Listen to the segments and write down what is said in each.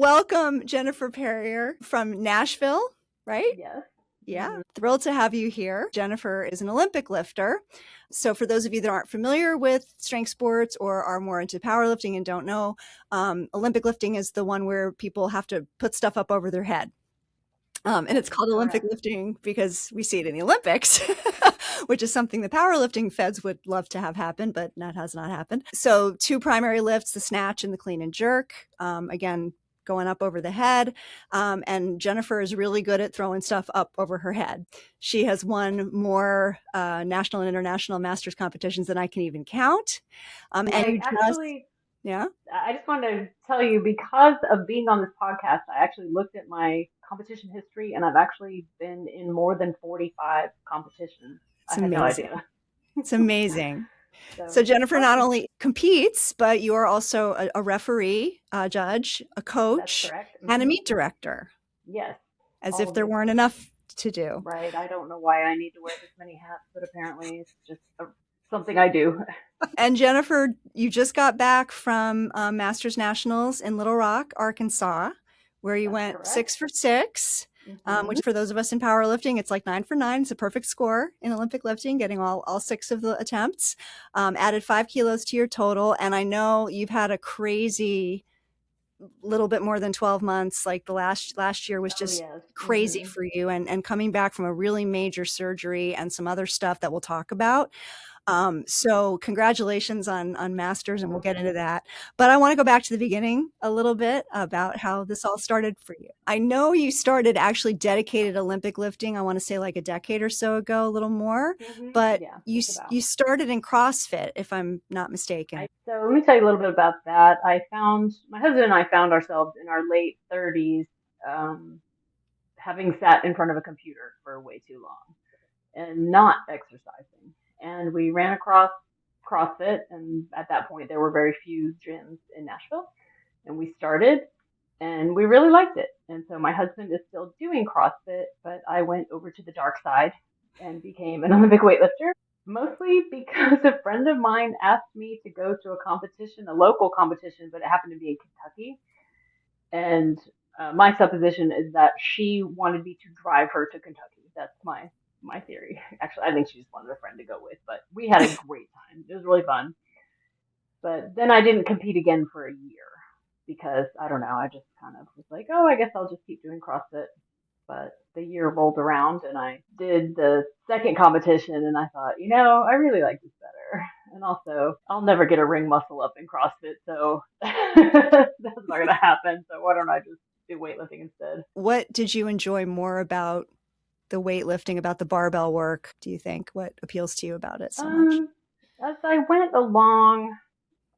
Welcome, Jennifer Perrier from Nashville, right? Yes. Yeah. Thrilled to have you here. Jennifer is an Olympic lifter. So for those of you that aren't familiar with strength sports or are more into powerlifting and don't know, Olympic lifting is the one where people have to put stuff up over their head. And it's called Olympic lifting because we see it in the Olympics, which is something the powerlifting feds would love to have happen, but that has not happened. So 2 primary lifts, the snatch and the clean and jerk. Again, going up over the head. And Jennifer is really good at throwing stuff up over her head. She has won more national and international masters competitions than I can even count. I just wanted to tell you, because of being on this podcast, I actually looked at my competition history, and I've actually been in more than 45 competitions. It's I had amazing. no idea. It's amazing. So Jennifer not only competes, but you are also a referee, a judge, a coach, and a meet director. Yes. As if there weren't enough to do. Right. I don't know why I need to wear this many hats, but apparently it's just something I do. And Jennifer, you just got back from Masters Nationals in Little Rock, Arkansas, where you went 6 for 6. Which for those of us in powerlifting, it's like 9 for 9. It's a perfect score in Olympic lifting, getting all 6 of the attempts. Added 5 kilos to your total. And I know you've had a crazy little bit more than 12 months. Like the last year was just crazy for you, and coming back from a really major surgery and some other stuff that we'll talk about. So congratulations on Masters, and we'll get into that. But I want to go back to the beginning a little bit about how this all started for you. I know you started actually dedicated Olympic lifting, I want to say like a decade or so ago, a little more, but you started in CrossFit, if I'm not mistaken. So let me tell you a little bit about that. My husband and I found ourselves in our late 30s, having sat in front of a computer for way too long and not exercising. And we ran across CrossFit, and at that point there were very few gyms in Nashville, and we started, and we really liked it. And so my husband is still doing CrossFit, but I went over to the dark side and became an Olympic weightlifter, mostly because a friend of mine asked me to go to a competition, a local competition, but it happened to be in Kentucky. And my supposition is that she wanted me to drive her to Kentucky. That's my theory. Actually, I think she just wanted a friend to go with, but we had a great time. It was really fun. But then I didn't compete again for a year because, I don't know, I just kind of was like, oh, I guess I'll just keep doing CrossFit. But the year rolled around and I did the second competition, and I thought, I really like this better. And also, I'll never get a ring muscle up in CrossFit, so that's not going to happen. So why don't I just do weightlifting instead? What did you enjoy more about the weightlifting, about the barbell work, do you think? What appeals to you about it so much? As I went along,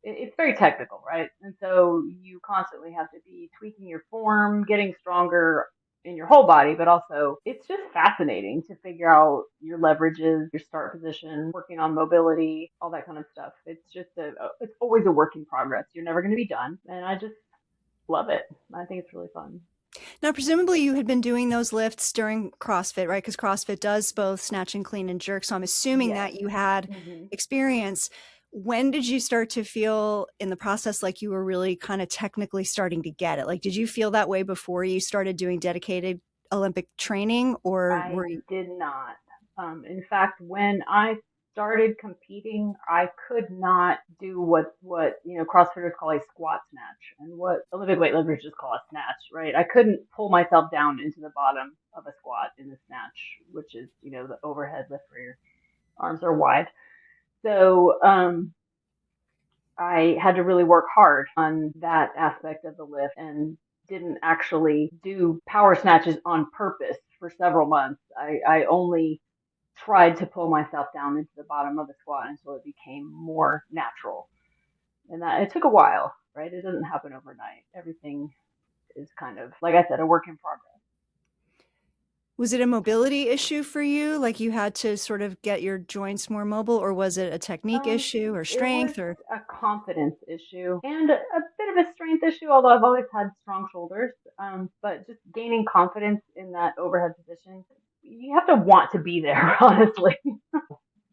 it's very technical, right? And so you constantly have to be tweaking your form, getting stronger in your whole body, but also it's just fascinating to figure out your leverages, your start position, working on mobility, all that kind of stuff. It's just it's always a work in progress. You're never going to be done. And I just love it. I think it's really fun. Now, presumably you had been doing those lifts during CrossFit, right? Because CrossFit does both snatch and clean and jerk. So I'm assuming that you had experience. When did you start to feel in the process like you were really kind of technically starting to get it? Like, did you feel that way before you started doing dedicated Olympic training, or were you? I did not. In fact, when I started competing, I could not do what CrossFitters call a squat snatch, and what Olympic weightlifters just call a snatch, right? I couldn't pull myself down into the bottom of a squat in the snatch, which is the overhead lift where your arms are wide. So I had to really work hard on that aspect of the lift, and didn't actually do power snatches on purpose for several months. I only tried to pull myself down into the bottom of the squat until it became more natural. And that it took a while, right? It doesn't happen overnight. Everything is kind of, like I said, a work in progress. Was it a mobility issue for you? Like you had to sort of get your joints more mobile, or was it a technique issue or strength? It was a confidence issue and a bit of a strength issue, although I've always had strong shoulders. But just gaining confidence in that overhead position, you have to want to be there, honestly.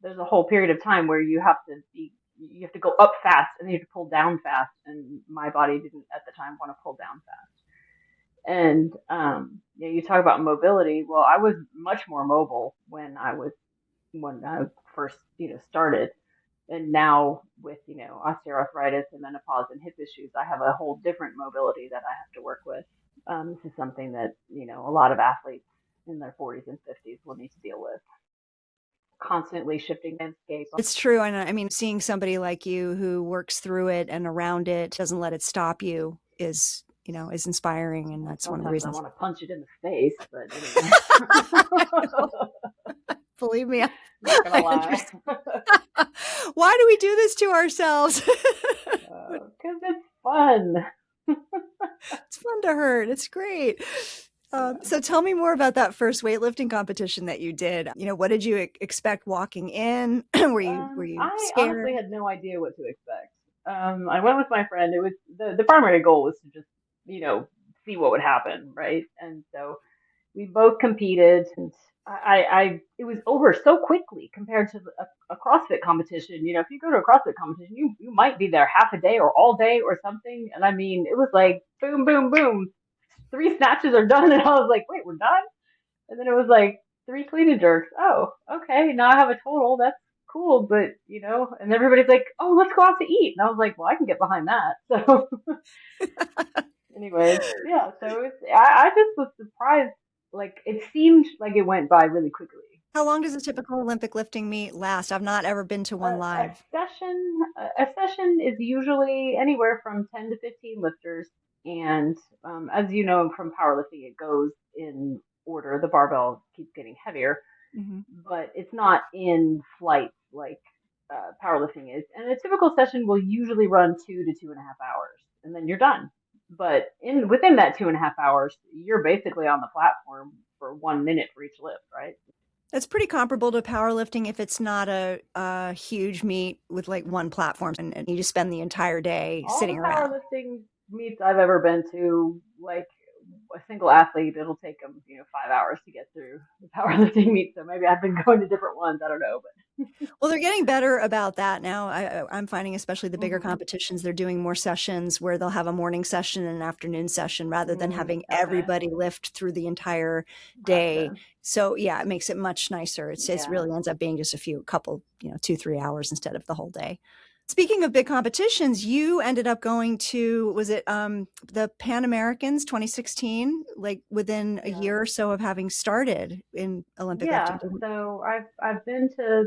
There's a whole period of time where you have to go up fast and then you have to pull down fast. And my body didn't at the time want to pull down fast. And you talk about mobility. Well, I was much more mobile when I first started, and now with osteoarthritis and menopause and hip issues, I have a whole different mobility that I have to work with. This is something that a lot of athletes in their 40s and 50s will need to deal with. Constantly shifting landscape. It's true. And I mean, seeing somebody like you who works through it and around it, doesn't let it stop you, is inspiring. And that's one of the Sometimes I reasons. want to punch it in the face, but anyway. Believe me, Not gonna I lie. understand. Why do we do this to ourselves? Because it's fun. It's fun to hurt. It's great. Yeah. So tell me more about that first weightlifting competition that you did. What did you expect walking in? Were you I honestly scared? had no idea what to expect. I went with my friend. It was the primary goal was to just, see what would happen, right? And so we both competed, and it was over so quickly compared to a CrossFit competition. If you go to a CrossFit competition, you might be there half a day or all day or something. And I mean, it was like boom, boom, boom, 3 snatches are done, and I was like, wait, we're done? And then it was like 3 clean and jerks. Oh, okay, now I have a total. That's cool, but and everybody's like, oh, let's go out to eat, and I was like, well, I can get behind that. So anyways, yeah, so I just was surprised. Like, it seemed like it went by really quickly. How long does a typical Olympic lifting meet last? I've not ever been to A, one a live. session, a session is usually anywhere from 10 to 15 lifters, and as you know from powerlifting, it goes in order. The barbell keeps getting heavier, Hmm. but it's not in flight like powerlifting is. And a typical session will usually run 2 to 2.5 hours, and then you're done. But within that 2.5 hours, you're basically on the platform for 1 minute for each lift, right? That's pretty comparable to powerlifting if it's not a huge meet with like one platform and you just spend the entire day All sitting the around. powerlifting meets I've ever been to, like a single athlete, it'll take them 5 hours to get through the powerlifting meet. So maybe I've been going to different ones. I don't know, but Well, they're getting better about that now. I'm finding, especially the bigger mm-hmm. competitions, they're doing more sessions where they'll have a morning session and an afternoon session rather than having Okay, everybody lift through the entire day. gotcha. So yeah, it makes it much nicer. It Yeah, really ends up being just couple, 2, 3 hours instead of the whole day. Speaking of big competitions, you ended up going to, was it the Pan Americans 2016, like within a yeah. year or so of having started in Olympic lifting? Yeah, so I've been to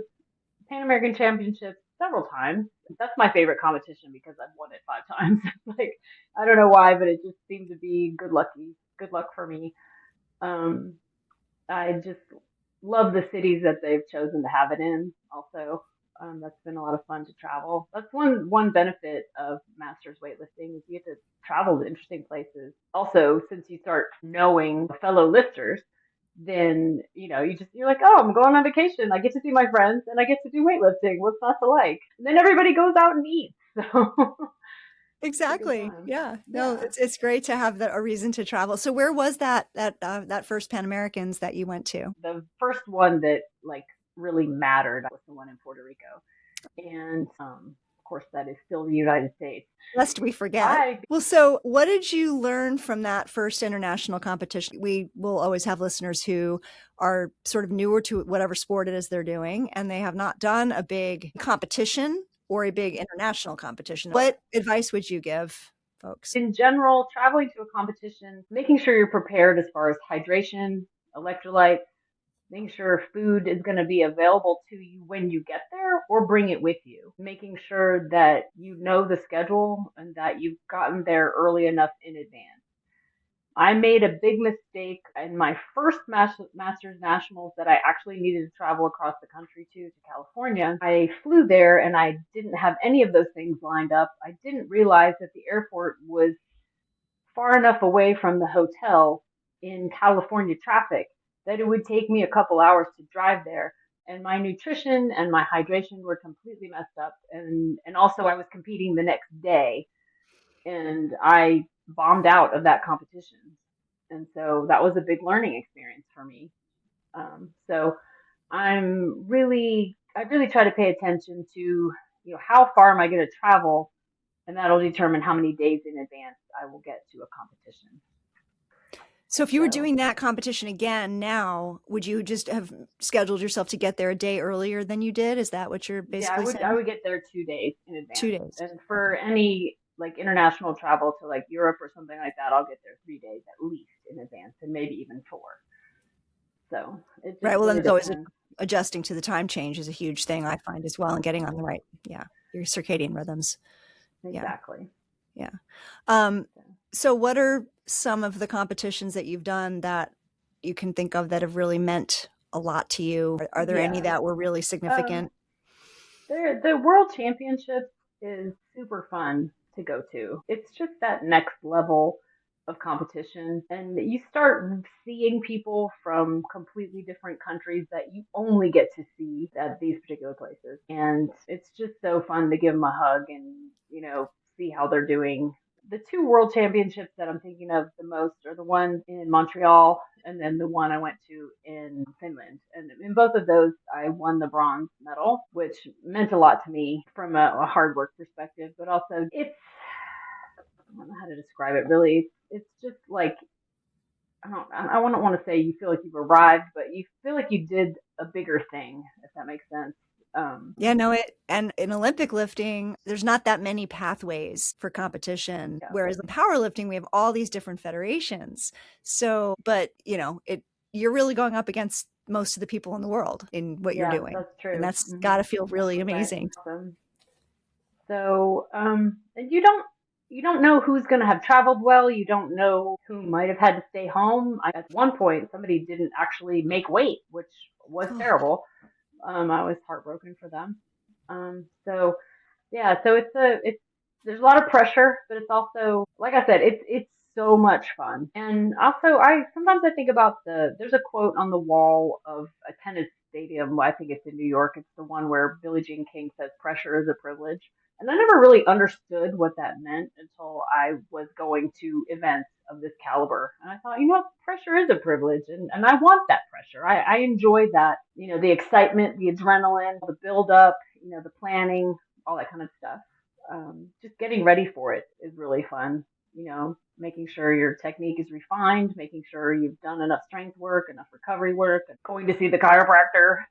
Pan American Championships several times. That's my favorite competition because I've won it 5 times. Like, I don't know why, but it just seemed to be good luck for me. Um, I just love the cities that they've chosen to have it in. Also, that's been a lot of fun to travel. That's one benefit of masters weightlifting is you get to travel to interesting places. Also, since you start knowing fellow lifters, then you're like, oh, I'm going on vacation. I get to see my friends and I get to do weightlifting. What's not to like? And then everybody goes out and eats. So it's a good Exactly. time. Yeah. No, Yeah. it's great to have a reason to travel. So where was that first Pan Americans that you went to? The first one that like really mattered was the one in Puerto Rico. And of course, that is still the United States. Lest we forget. I Well, so what did you learn from that first international competition? We will always have listeners who are sort of newer to whatever sport it is they're doing, and they have not done a big competition or a big international competition. What advice would you give folks? in general, traveling to a competition, making sure you're prepared as far as hydration, electrolytes, making sure food is going to be available to you when you get there or bring it with you, making sure that you know the schedule and that you've gotten there early enough in advance. I made a big mistake in my first Masters Nationals that I actually needed to travel across the country to California. I flew there and I didn't have any of those things lined up. I didn't realize that the airport was far enough away from the hotel in California traffic that it would take me a couple hours to drive there. And my nutrition and my hydration were completely messed up. And also I was competing the next day and I bombed out of that competition. And so that was a big learning experience for me. So I really try to pay attention to, how far am I going to travel? And that'll determine how many days in advance I will get to a competition. So if you were So doing that competition again now, would you just have scheduled yourself to get there a day earlier than you did? Is that what you're yeah, basically I saying? would get there 2 days in Two advance. days. And for Okay. any like international travel to like Europe or something like that, I'll get there 3 days at least in advance, and maybe even four. So it just Right. Well, then really it's always depends. adjusting to the time change is a huge thing I find as well, and getting on the right, yeah, your circadian rhythms. Yeah. Exactly. Yeah. Um, So, so what are some of the competitions that you've done that you can think of that have really meant a lot to you? Are there any yeah. that were really Um, significant? the World Championships is super fun to go to. It's just that next level of competition, and you start seeing people from completely different countries that you only get to see at these particular places, and it's just so fun to give them a hug and see how they're doing. The two world championships that I'm thinking of the most are the ones in Montreal and then the one I went to in Finland. And in both of those, I won the bronze medal, which meant a lot to me from a hard work perspective, but also I don't know how to describe it really. It's just like, I wouldn't want to say you feel like you've arrived, but you feel like you did a bigger thing, if that makes sense. Um, Yeah, no, and in Olympic lifting, there's not that many pathways for competition. yeah, Whereas in powerlifting, we have all these different federations. So, but you're really going up against most of the people in the world in what you're yeah, doing. that's And true. that's got to feel really Right. amazing. So, and you don't know who's going to have traveled well. You don't know who might have had to stay home. At one point, somebody didn't actually make weight, which was Oh, terrible. I was heartbroken for them. So yeah, so it's there's a lot of pressure, but it's also like I said, it's so much fun. And also I sometimes I think about there's a quote on the wall of a tennis stadium. I think it's in New York. It's the one where Billie Jean King says pressure is a privilege. And I never really understood what that meant until I was going to events of this caliber. And I thought, pressure is a privilege and I want that pressure. I enjoy that, the excitement, the adrenaline, the build up, the planning, all that kind of stuff. Just getting ready for it is really fun. Making sure your technique is refined, making sure you've done enough strength work, enough recovery work, and going to see the chiropractor,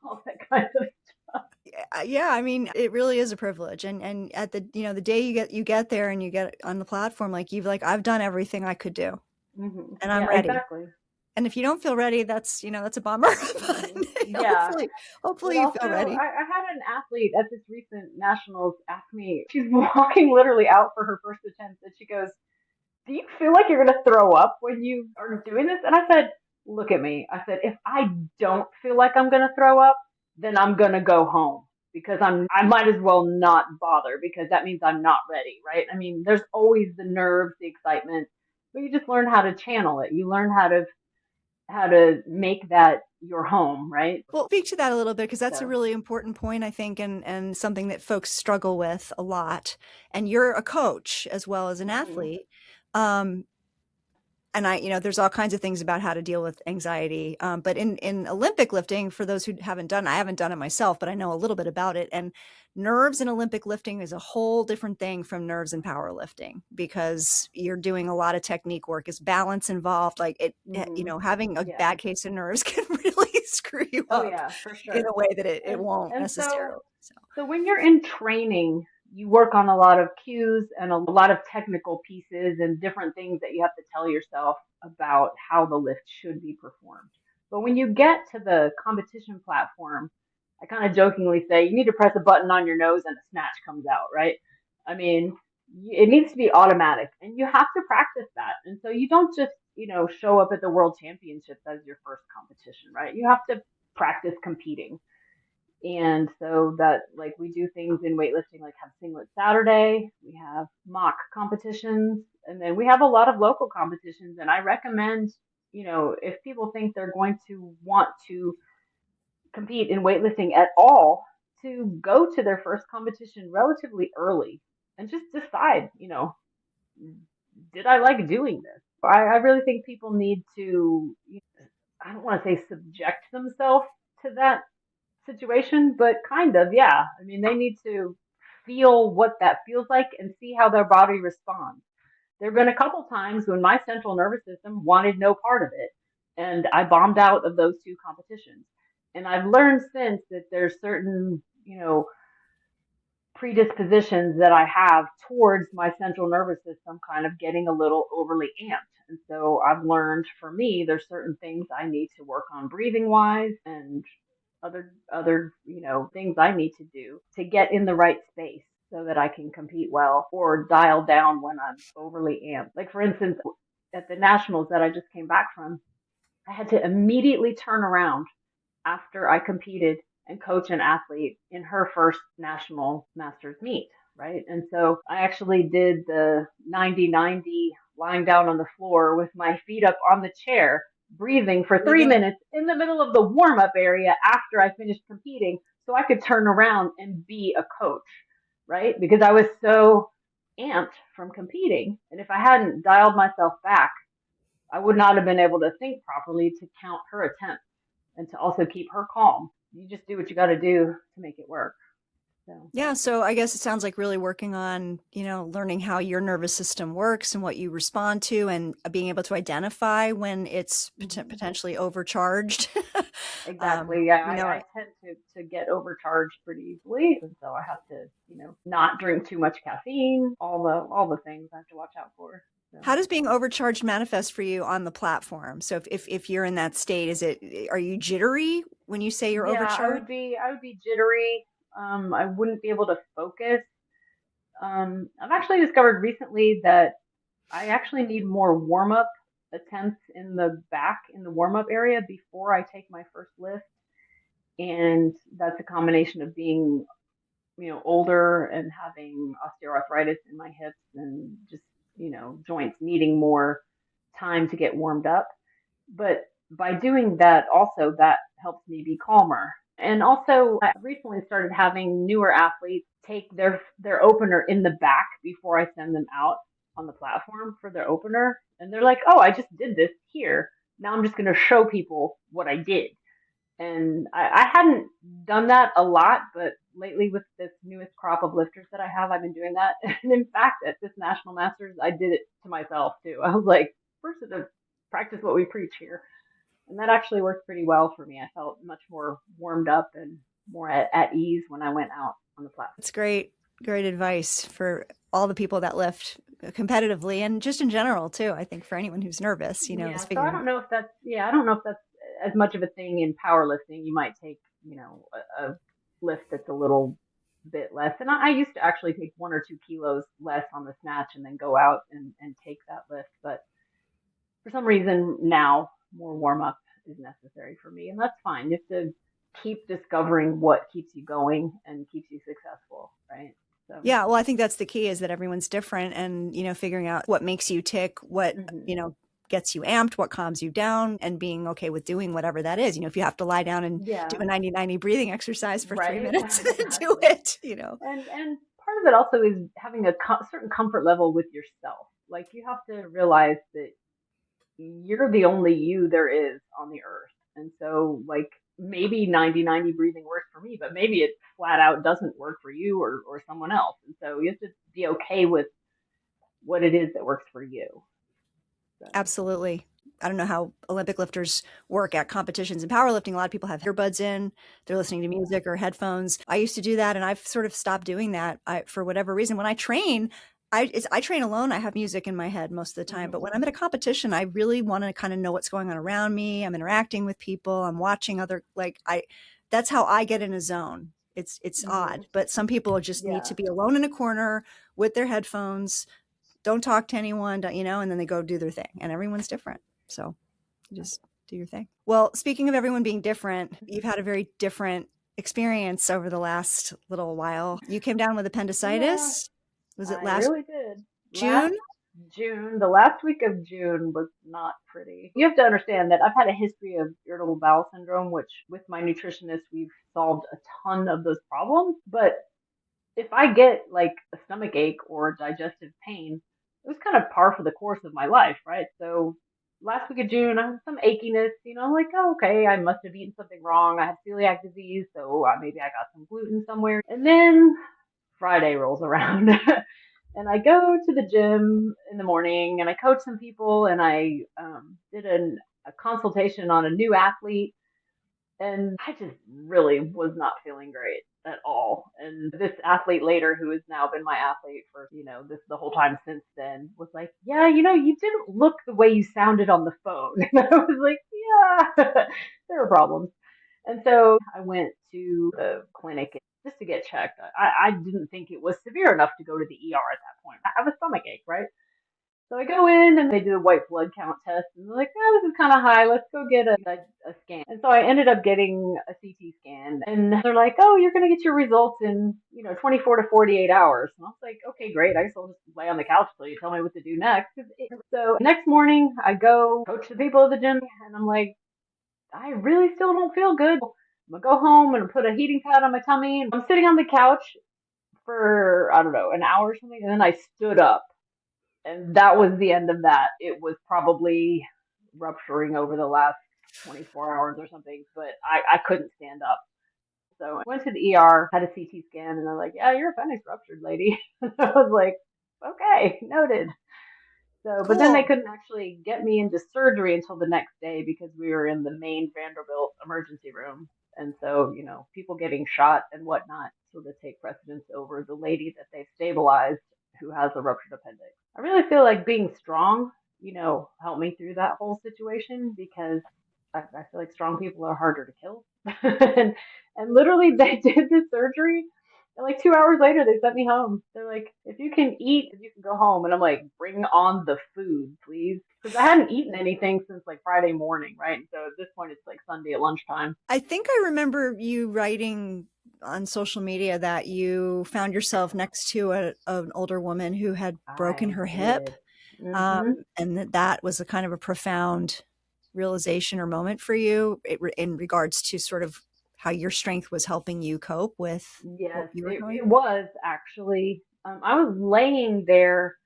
all that kind of stuff. yeah, I mean, it really is a privilege. And at the day you get there and you get on the platform, like I've done everything I could do and I'm Yeah, ready. exactly. And if you don't feel ready, that's a bummer. But Yeah. hopefully, But hopefully you also, feel ready. I had an athlete at this recent nationals ask me, she's walking literally out for her first attempt, and she goes, "Do you feel like you're going to throw up when you are doing this?" And I said, "Look at me." I said, "If I don't feel like I'm going to throw up, then I'm going to go home because I might as well not bother because that means I'm not ready, right? I mean, there's always the nerves, the excitement, but you just learn how to channel it. You learn how to make that your home, right? Well, speak to that a little bit because that's a So, really important point, I think, and something that folks struggle with a lot. And you're a coach as well as an mhm. athlete. Um, and there's all kinds of things about how to deal with anxiety. But in Olympic lifting, for those who haven't done, I haven't done it myself, but I know a little bit about it. And nerves in Olympic lifting is a whole different thing from nerves in powerlifting because you're doing a lot of technique work. Is balance involved? Like having a Yeah. bad case of nerves can really screw you Oh up yeah, for in a sure. way that it And won't and so necessarily. So so when you're in training, you work on a lot of cues and a lot of technical pieces and different things that you have to tell yourself about how the lift should be performed. But when you get to the competition platform, I kind of jokingly say you need to press a button on your nose and a snatch comes out, right? I mean, it needs to be automatic and you have to practice that. And so you don't just, show up at the world championships as your first competition, right? You have to practice competing. And so that, like, we do things in weightlifting, like have singlet Saturday, we have mock competitions, and then we have a lot of local competitions. And I recommend, if people think they're going to want to compete in weightlifting at all, to go to their first competition relatively early and just decide, did I like doing this? I really think people need to, I don't want to say subject themselves to that situation, but kind of, yeah. I mean, they need to feel what that feels like and see how their body responds. there have been a couple times when my central nervous system wanted no part of it. And I bombed out of those two competitions. And I've learned since that there's certain, predispositions that I have towards my central nervous system kind of getting a little overly amped. And so I've learned for me, there's certain things I need to work on breathing wise and other things I need to do to get in the right space so that I can compete well or dial down when I'm overly amped. Like for instance, at the nationals that I just came back from, I had to immediately turn around after I competed and coach an athlete in her first national masters meet, right? And so I actually did the 90-90 lying down on the floor with my feet up on the chair, breathing for 3 minutes in the middle of the warm up area after I finished competing so I could turn around and be a coach, right? Because I was so amped from competing. And if I hadn't dialed myself back, I would not have been able to think properly to count her attempts and to also keep her calm. You just do what you got to do to make it work. So. Yeah. So I guess it sounds like really working on, learning how your nervous system works and what you respond to and being able to identify when it's potentially overcharged. Exactly. Yeah. I tend to get overcharged pretty easily. And so I have to, not drink too much caffeine, all the things I have to watch out for. So. How does being overcharged manifest for you on the platform? So if you're in that state, are you jittery when you say you're overcharged? I would be jittery. I wouldn't be able to focus. I've actually discovered recently that I actually need more warm up attempts in the back in the warm up area before I take my first lift. And that's a combination of being, older and having osteoarthritis in my hips and just, joints needing more time to get warmed up. But by doing that, also that helps me be calmer. And also, I recently started having newer athletes take their opener in the back before I send them out on the platform for their opener. And they're like, oh, I just did this here. Now I'm just going to show people what I did. And I hadn't done that a lot, but lately with this newest crop of lifters that I have, I've been doing that. And in fact, at this National Masters, I did it to myself too. I was like, first to practice what we preach here. And that actually worked pretty well for me. I felt much more warmed up and more at ease when I went out on the platform. That's great. Great advice for all the people that lift competitively and just in general too. I think for anyone who's nervous, So I don't know if that's as much of a thing in powerlifting. You might take, a lift that's a little bit less. And I used to actually take 1 or 2 kilos less on the snatch and then go out and take that lift. But for some reason now more warm up is necessary for me. And that's fine. You have to keep discovering what keeps you going and keeps you successful, right? So. Yeah. Well, I think that's the key is that everyone's different and, figuring out what makes you tick, what, gets you amped, what calms you down, and being okay with doing whatever that is. If you have to lie down and do a 90-90 breathing exercise for 3 minutes, do it, And part of it also is having a certain comfort level with yourself. Like you have to realize that you're the only you there is on the earth. And so like maybe 90-90 breathing works for me, but maybe it flat out doesn't work for you or someone else. And so you have to be okay with what it is that works for you. So. Absolutely. I don't know how Olympic lifters work at competitions in powerlifting. A lot of people have earbuds in, they're listening to music or headphones. I used to do that and I've sort of stopped doing that for whatever reason. When I train, I train alone. I have music in my head most of the time, but when I'm at a competition, I really want to kind of know what's going on around me. I'm interacting with people. I'm watching that's how I get in a zone. It's odd, but some people just need to be alone in a corner with their headphones. Don't talk to anyone, and then they go do their thing, and everyone's different. So you just do your thing. Well, speaking of everyone being different, you've had a very different experience over the last little while. You came down with appendicitis. Was it last really did. June? The last week of June was not pretty. You have to understand that I've had a history of irritable bowel syndrome, which with my nutritionist, we've solved a ton of those problems. But if I get like a stomach ache or digestive pain, it was kind of par for the course of my life, right? So last week of June, I had some achiness, like, oh, okay, I must have eaten something wrong. I have celiac disease, so maybe I got some gluten somewhere. And then Friday rolls around And I go to the gym in the morning and I coach some people and I did a consultation on a new athlete. And I just really was not feeling great at all. And this athlete later, who has now been my athlete for, this the whole time since then, was like, yeah, you didn't look the way you sounded on the phone. And I was like, yeah, there are problems. And so I went to the clinic just to get checked. I didn't think it was severe enough to go to the ER at that point. I have a stomach ache, right? So I go in and they do a white blood count test and they're like, oh, this is kind of high. Let's go get a scan. And so I ended up getting a CT scan and they're like, oh, you're going to get your results in, 24 to 48 hours. And I was like, okay, great. I guess I'll just lay on the couch till you tell me what to do next. So next morning I go coach the people at the gym and I'm like, I really still don't feel good. I'm going to go home and put a heating pad on my tummy. And I'm sitting on the couch for, I don't know, an hour or something. And then I stood up and that was the end of that. It was probably rupturing over the last 24 hours or something, but I couldn't stand up. So I went to the ER, had a CT scan, and they're like, yeah, your appendix ruptured, lady. And I was like, okay, noted. So, but then they Cool. couldn't actually get me into surgery until the next day because we were in the main Vanderbilt emergency room. And so, people getting shot and whatnot sort of take precedence over the lady that they stabilized who has a ruptured appendix. I really feel like being strong, helped me through that whole situation because I feel like strong people are harder to kill. and literally, they did the surgery and like 2 hours later, they sent me home. They're like, if you can eat, you can go home. And I'm like, bring on the food, please. Because I hadn't eaten anything since like Friday morning, right? And so at this point, it's like Sunday at lunchtime. I think I remember you writing on social media that you found yourself next to an older woman who had broken I her hip. did. Mm-hmm. And that was a kind of a profound realization or moment for you in regards to sort of how your strength was helping you cope with what Yes, you were it going. was actually. I was laying there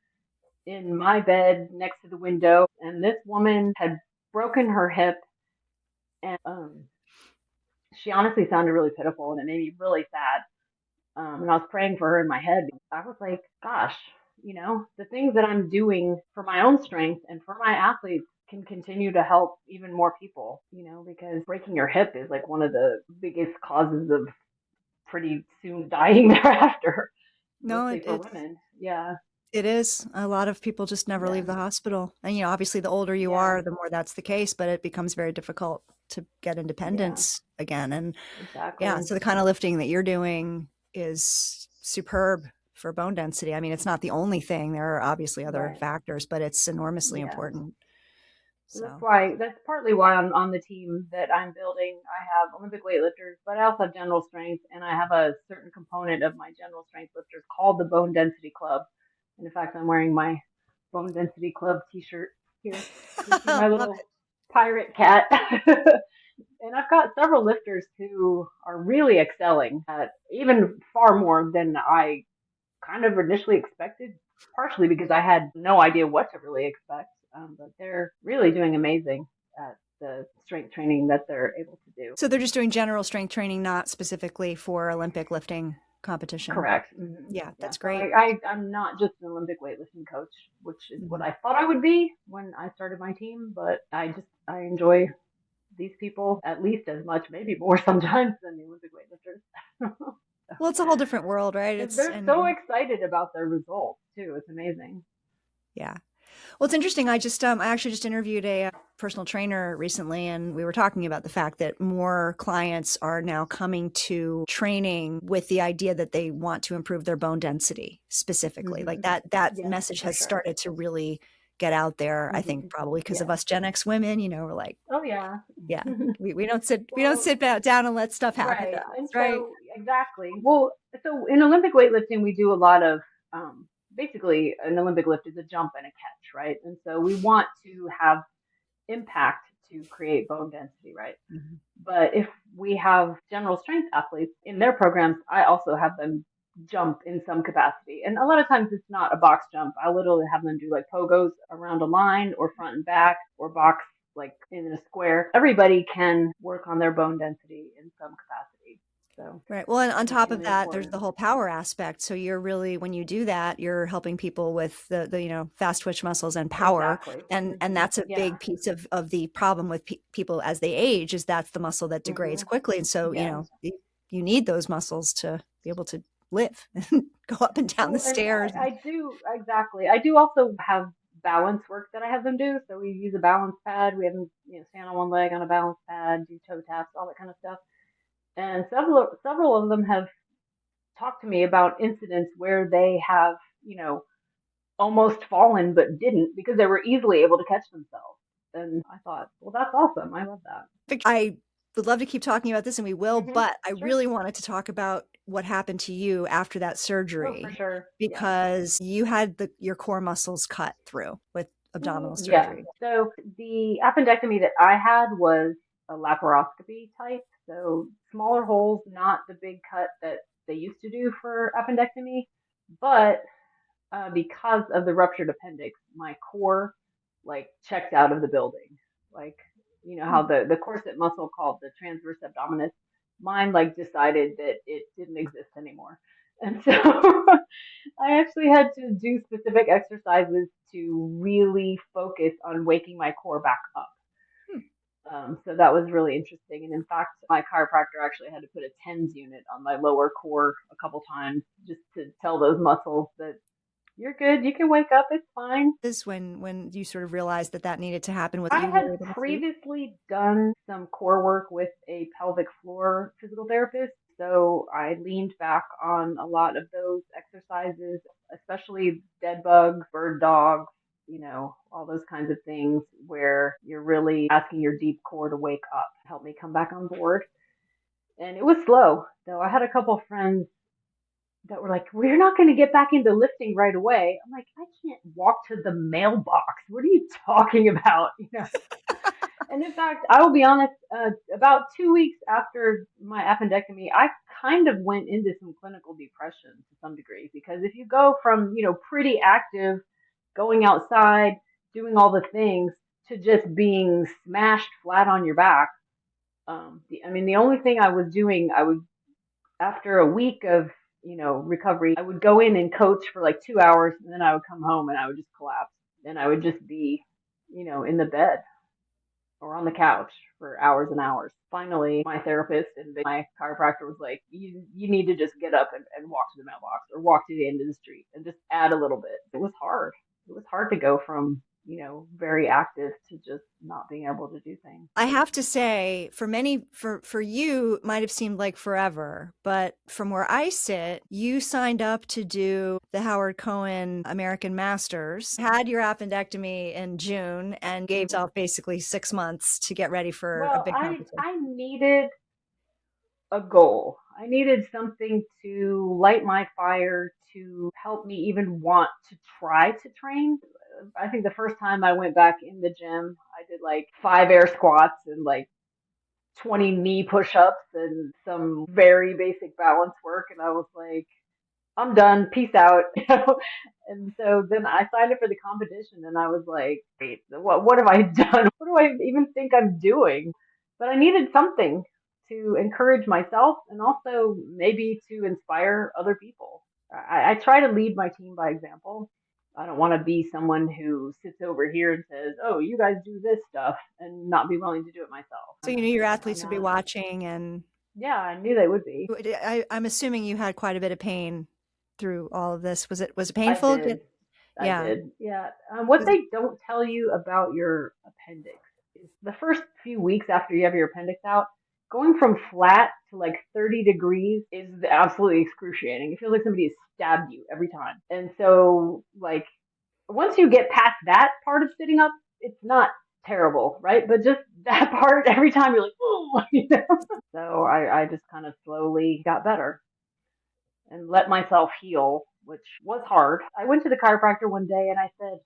in my bed next to the window, and this woman had broken her hip, and she honestly sounded really pitiful, and it made me really sad. And I was praying for her in my head. I was like, gosh, the things that I'm doing for my own strength and for my athletes can continue to help even more people, because breaking your hip is like one of the biggest causes of pretty soon dying thereafter, No, mostly for women. Yeah. it is. A lot of people just never leave Yeah. the hospital. And, obviously the older you Yeah. are, the more that's the case, but it becomes very difficult to get Yeah. independence again. And yeah, Exactly. so the kind of lifting that you're doing is superb for bone density. I mean, it's not the only thing. There are obviously other Right. factors, but it's enormously Yeah. important. So So, that's partly why I'm on the team that I'm building. I have Olympic weightlifters, but I also have general strength, and I have a certain component of my general strength lifters called the Bone Density Club. And in fact, I'm wearing my Bone Density Club T-shirt here. You see my love little it. pirate cat. And I've got several lifters who are really excelling at even far more than I kind of initially expected, partially because I had no idea what to really expect. But they're really doing amazing at the strength training that they're able to do. So they're just doing general strength training, not specifically for Olympic lifting competition. Correct. Mm-hmm. Yeah, Yeah. that's So great. I'm not just an Olympic weightlifting coach, which is what Mhm. I thought I would be when I started my team, but I enjoy these people at least as much, maybe more sometimes than the Olympic weightlifters. Well, it's a whole different world, right? They're so excited about their results too. It's amazing. Yeah. Well, it's interesting. I actually just interviewed a personal trainer recently, and we were talking about the fact that more clients are now coming to training with the idea that they want to improve their bone density specifically. Like Mm-hmm. that Yes, message for has sure. started to really get out there. I think Mm-hmm. probably because of Yes. us Gen X women, we're like, Oh yeah. yeah, we don't Well, sit down and let stuff happen to right. us, And right? so exactly. Well, so in Olympic weightlifting, we do a lot of basically an Olympic lift is a jump and a catch, right? And so we want to have impact to create bone density, right? Mhm. But if we have general strength athletes in their programs, I also have them jump in some capacity. And a lot of times it's not a box jump. I literally have them do like pogos around a line or front and back or box like in a square. Everybody can work on their bone density in some capacity. So Right. Well, and on top of extremely that, there's the important. whole power aspect. So you're really, when you do that, you're helping people with the fast twitch muscles and power. Exactly. And that's a Yeah. big piece of the problem with people as they age, is that's the muscle that degrades hmm quickly. And so, Yeah. you need those muscles to be able to live and go up and down the Well, and stairs. I do, exactly. I do also have balance work that I have them do. So we use a balance pad. We have them, stand on one leg on a balance pad, do toe taps, all that kind of stuff. And several of them have talked to me about incidents where they have, almost fallen but didn't because they were easily able to catch themselves. And I thought, well, that's awesome. I love that. I would love to keep talking about this, and we will, but I Sure. really wanted to talk about what happened to you after that Oh, for surgery, sure. Yeah. because you had your core muscles cut through with abdominal Yeah. surgery. So the appendectomy that I had was a laparoscopy type. So smaller holes, not the big cut that they used to do for appendectomy, but because of the ruptured appendix, my core like checked out of the building. Like, how Hmm. the corset muscle called the transverse abdominis, mine like decided that it didn't exist anymore. And so I actually had to do specific exercises to really focus on waking my core back up. Hmm. So that was really interesting. And in fact, my chiropractor actually had to put a TENS unit on my lower core a couple times just to tell those muscles that you're good. You can wake up. It's fine. Is when you sort of realized that needed to happen, what I you were had able to see? previously done some core work with a pelvic floor physical therapist. So I leaned back on a lot of those exercises, especially dead bugs, bird dogs, all those kinds of things where you're really asking your deep core to wake up, help me come back on board. And it was slow, though. I had a couple friends that were like, we're not going to get back into lifting right away. I'm like, I can't walk to the mailbox. What are you talking about? And in fact, I will be honest, about 2 weeks after my appendectomy, I kind of went into some clinical depression to some degree because if you go from, pretty active, going outside, doing all the things to just being smashed flat on your back, the only thing I was doing, after a week of, recovery, I would go in and coach for like 2 hours and then I would come home and I would just collapse and I would just be, in the bed or on the couch for hours and hours. Finally, my therapist and my chiropractor was like, you need to just get up and walk to the mailbox or walk to the end of the street and just add a little bit. It was hard. It was hard to go from, very active to just not being able to do things. I have to say, for you, it might have seemed like forever, but from where I sit, you signed up to do the Howard Cohen American Masters, had your appendectomy in June, and gave hmm yourself basically 6 months to get ready for a Well, big I competition. I needed a goal. I needed something to light my fire to help me even want to try to train. I think the first time I went back in the gym, I did like 5 air squats and like 20 knee push-ups and some very basic balance work. And I was like, I'm done. Peace out. And so then I signed up for the competition and I was like, wait, what have I done? What do I even think I'm doing? But I needed something to encourage myself and also maybe to inspire other people. I try to lead my team by example. I don't want to be someone who sits over here and says, oh, you guys do this stuff and not be willing to do it myself. So you knew your athletes would be And watching, and yeah, I knew they would be. I'm assuming you had quite a bit of pain through all of this. Was it I painful? did. I Yeah. did. Yeah. What 'Cause- they don't tell you about your appendix is the first few weeks after you have your appendix out, going from flat to like 30 degrees is absolutely excruciating. It feels like somebody has stabbed you every time. And so, like, once you get past that part of sitting up, it's not terrible, right? But just that part, every time you're like, oh, So I just kind of slowly got better and let myself heal, which was hard. I went to the chiropractor one day and I said,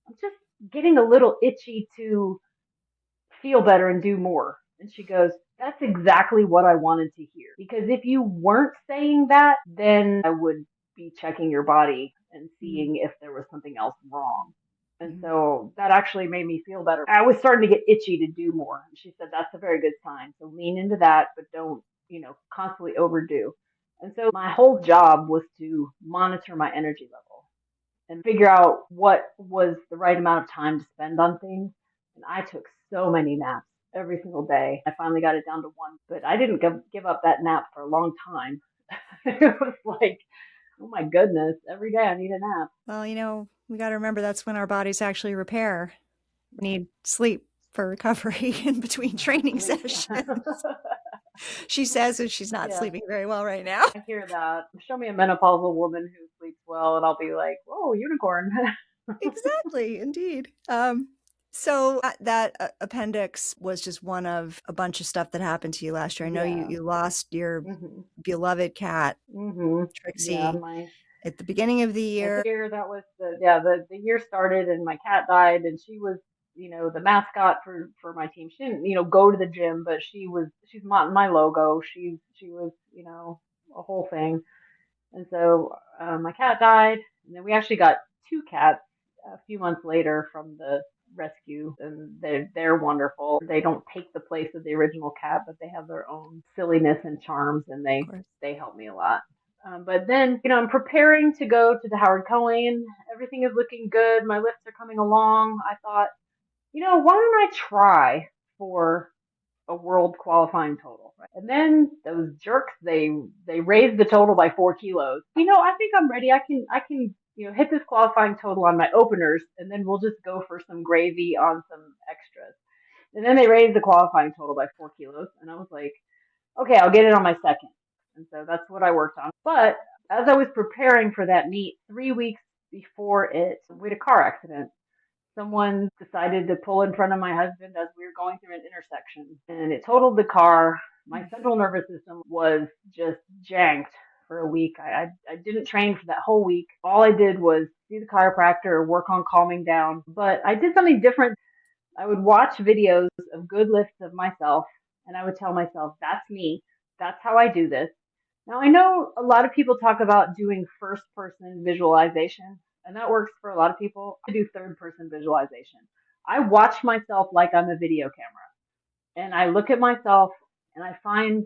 I'm just getting a little itchy to feel better and do more. And she goes, that's exactly what I wanted to hear. Because if you weren't saying that, then I would be checking your body and Mm, seeing if there was something else wrong. And mhm. so that actually made me feel better. I was starting to get itchy to do more. And she said, that's a very good sign. So lean into that, but don't, constantly overdue. And so my whole job was to monitor my energy level and figure out what was the right amount of time to spend on things. And I took so many naps every single day. I finally got it down to one, but I didn't give up that nap for a long time. It was like, oh my goodness, every day I need a nap. Well, we got to remember that's when our bodies actually repair. We need sleep for recovery in between training sessions. She says that she's not sleeping very well right now. I hear that. Show me a menopausal woman who sleeps well, and I'll be like, whoa, unicorn. Exactly, indeed. So that appendix was just one of a bunch of stuff that happened to you last year. I know you lost your beloved cat, Trixie, at the beginning of the year. That was the year started, and my cat died, and she was the mascot for my team. She didn't go to the gym, but she's my logo. She was a whole thing. And so my cat died, and then we actually got two cats a few months later from the rescue, and they're wonderful. They don't take the place of the original cat, but they have their own silliness and charms, and they help me a lot. But then, I'm preparing to go to the Howard Cohen. Everything is looking good. My lifts are coming along. I thought, why don't I try for a world qualifying total? Right? And then those jerks, they raised the total by 4 kilos. I think I'm ready. I can hit this qualifying total on my openers, and then we'll just go for some gravy on some extras. And then they raised the qualifying total by 4 kilos, and I was like, okay, I'll get it on my second. And so that's what I worked on. But as I was preparing for that meet, 3 weeks before it, we had a car accident. Someone decided to pull in front of my husband as we were going through an intersection, and it totaled the car. My central nervous system was just janked for a week. I didn't train for that whole week. All I did was see the chiropractor, work on calming down. But I did something different. I would watch videos of good lifts of myself, and I would tell myself, that's me. That's how I do this. Now, I know a lot of people talk about doing first person visualization, and that works for a lot of people. I do third person visualization. I watch myself like I'm a video camera, and I look at myself and I find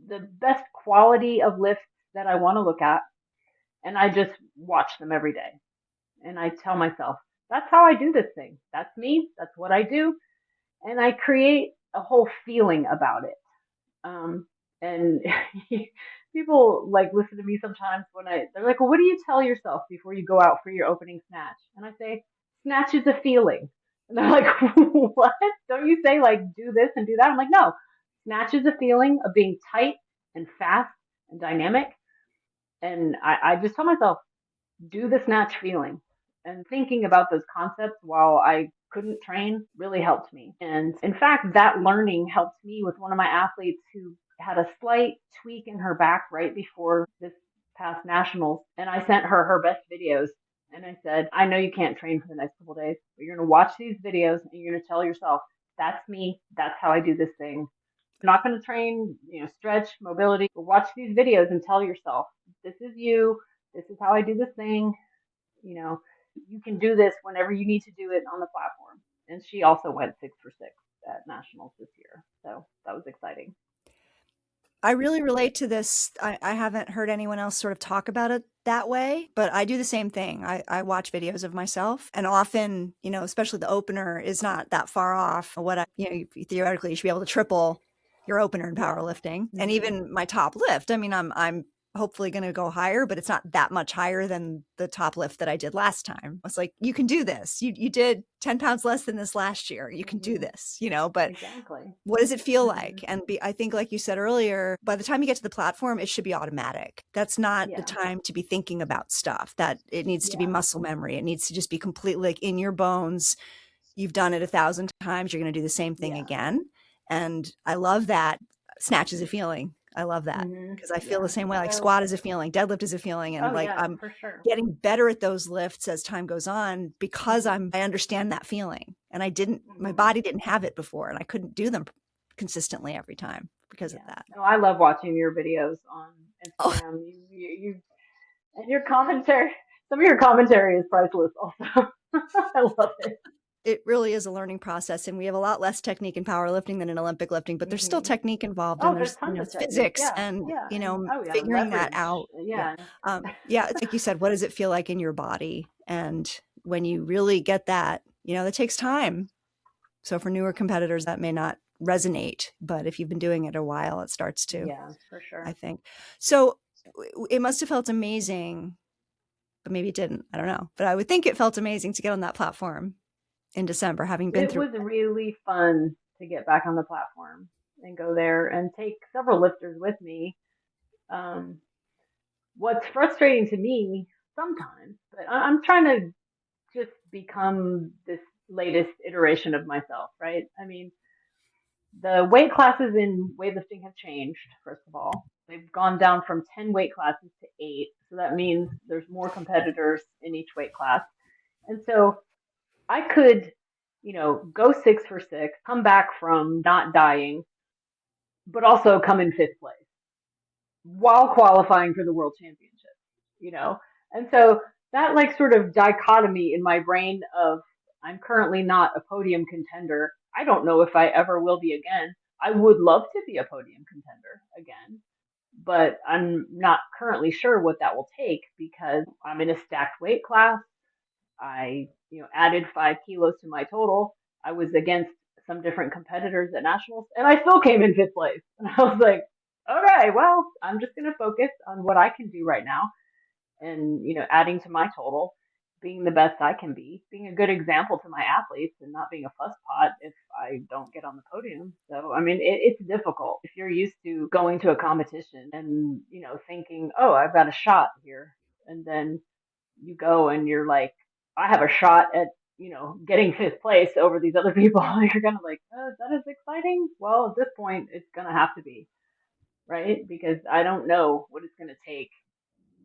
the best quality of lifts that I want to look at, and I just watch them every day. And I tell myself, that's how I do this thing. That's me. That's what I do. And I create a whole feeling about it. And people listen to me sometimes when they're like, well, what do you tell yourself before you go out for your opening snatch? And I say, snatch is a feeling. And they're like, what? Don't you say do this and do that? I'm like, no, snatch is a feeling of being tight and fast and dynamic. And I just tell myself, do the snatch feeling. And thinking about those concepts while I couldn't train really helped me. And in fact, that learning helped me with one of my athletes who had a slight tweak in her back right before this past nationals. And I sent her her best videos. And I said, I know you can't train for the next couple of days, but you're going to watch these videos and you're going to tell yourself, that's me. That's how I do this thing. I'm not going to train, stretch, mobility, but watch these videos and tell yourself, this is you. This is how I do this thing. You can do this whenever you need to do it on the platform. And she also went 6 for 6 at nationals this year. So that was exciting. I really relate to this. I haven't heard anyone else sort of talk about it that way, but I do the same thing. I watch videos of myself, and often, especially the opener is not that far off. Theoretically, you should be able to triple your opener in powerlifting. And even my top lift. I mean, I'm hopefully going to go higher, but it's not that much higher than the top lift that I did last time. It's like, you can do this. You did 10 pounds less than this last year. You can do this, but exactly. What does it feel like? And I think, like you said earlier, by the time you get to the platform, it should be automatic. That's not the time to be thinking about stuff. That it needs to be muscle memory. It needs to just be completely in your bones. You've done it 1,000 times. You're going to do the same thing again. And I love that. Snatch is a feeling. I love that because I feel the same way. Squat is a feeling, deadlift is a feeling, and I'm getting better at those lifts as time goes on because I understand that feeling, and my body didn't have it before, and I couldn't do them consistently every time because of that. No, I love watching your videos on Instagram. You and your commentary. Some of your commentary is priceless. Also, I love it. it really is a learning process, and we have a lot less technique in powerlifting than in Olympic lifting, but there's still Hmm. technique involved, Oh, and there's there's, tons of it's technique. physics Yeah. and, Yeah. And oh yeah, figuring that leverage. out. Yeah. Yeah. Yeah. It's like you said, what does it feel like in your body? And when you really get that, that takes time. So for newer competitors, that may not resonate, but if you've been doing it a while, it starts to, Yeah, for I sure. think. So it must have felt amazing, but maybe it didn't. I don't know. But I would think it felt amazing to get on that platform in December, having been It through was really fun to get back on the platform and go there and take several lifters with me. Um, what's frustrating to me sometimes, but I'm trying to just become this latest iteration of myself, right? I mean, the weight classes in weightlifting have changed, first of all. They've gone down from 10 weight classes to 8. So that means there's more competitors in each weight class. And so I could, go 6 for 6, come back from not dying, but also come in 5th place while qualifying for the world championship, you know? And so that like sort of dichotomy in my brain of I'm currently not a podium contender. I don't know if I ever will be again. I would love to be a podium contender again, but I'm not currently sure what that will take because I'm in a stacked weight class. I, added 5 kilos to my total. I was against some different competitors at nationals, and I still came in 5th place. And I was like, okay, well, I'm just going to focus on what I can do right now, and adding to my total, being the best I can be, being a good example to my athletes, and not being a fusspot if I don't get on the podium. So, I mean, it's difficult if you're used to going to a competition and thinking, oh, I've got a shot here, and then you go and you're like, I have a shot at, getting 5th place over these other people. You're kind of like, is that as exciting? Well, at this point, it's going to have to be, right? Because I don't know what it's going to take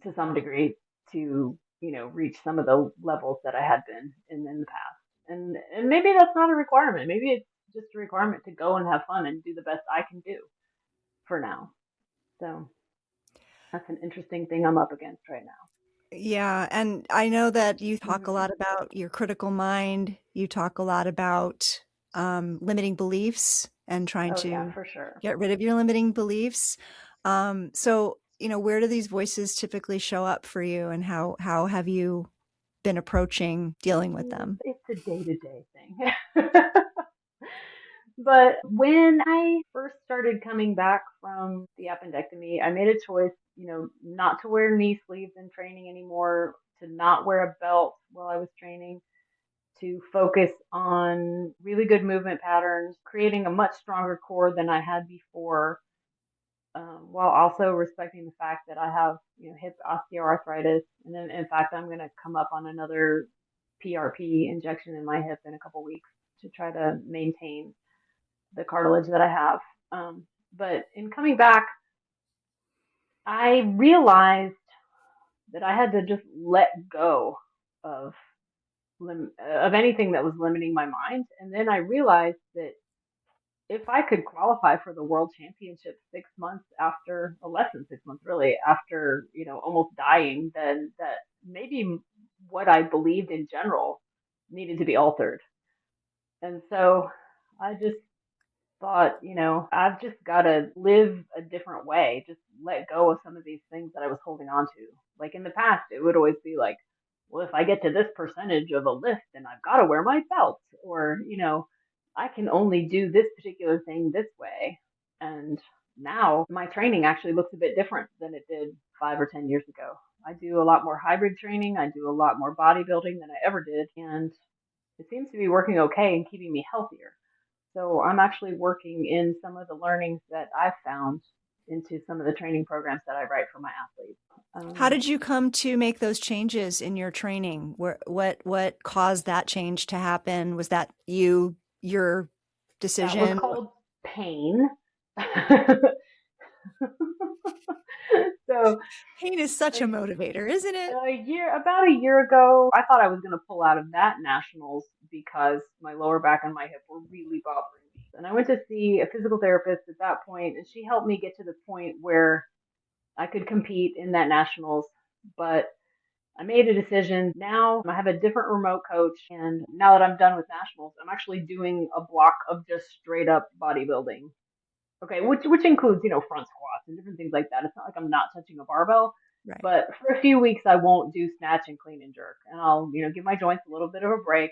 to some degree to, reach some of the levels that I had been in the past. And maybe that's not a requirement. Maybe it's just a requirement to go and have fun and do the best I can do for now. So that's an interesting thing I'm up against right now. Yeah, and I know that you talk a Hmm. lot about your critical mind. You talk a lot about limiting beliefs and trying Oh yeah, to for sure. get rid of your limiting beliefs. So, where do these voices typically show up for you, and how have you been approaching dealing with them? It's a day to day thing. But when I first started coming back from the appendectomy, I made a choice, not to wear knee sleeves in training anymore, to not wear a belt while I was training, to focus on really good movement patterns, creating a much stronger core than I had before, while also respecting the fact that I have, hip osteoarthritis. And then, in fact, I'm going to come up on another PRP injection in my hip in a couple weeks to try to maintain the cartilage that I have. But in coming back, I realized that I had to just let go of of anything that was limiting my mind. And then I realized that if I could qualify for the world championship 6 months after, or less than 6 months really, after, almost dying, then that maybe what I believed in general needed to be altered. And so I just thought, I've just got to live a different way, just let go of some of these things that I was holding on to. Like in the past, it would always be like, well, if I get to this percentage of a lift, then I've got to wear my belt, or, I can only do this particular thing this way. And now my training actually looks a bit different than it did 5 or 10 years ago. I do a lot more hybrid training. I do a lot more bodybuilding than I ever did. And it seems to be working okay and keeping me healthier. So I'm actually working in some of the learnings that I've found into some of the training programs that I write for my athletes. How Um, did you come to make those changes in your training? What caused that change to happen? Was that your that was decision? called pain. So Pain is such a a, motivator, isn't it? about a year ago, I thought I was going to pull out of that nationals because my lower back and my hip were really bothering me. And I went to see a physical therapist at that point, and she helped me get to the point where I could compete in that nationals. But I made a decision. Now I have a different remote coach. And now that I'm done with nationals, I'm actually doing a block of just straight up bodybuilding. Okay, which includes, front squats and different things like that. It's not like I'm not touching a barbell, Right. but for a few weeks I won't do snatch and clean and jerk, and I'll, give my joints a little bit of a break.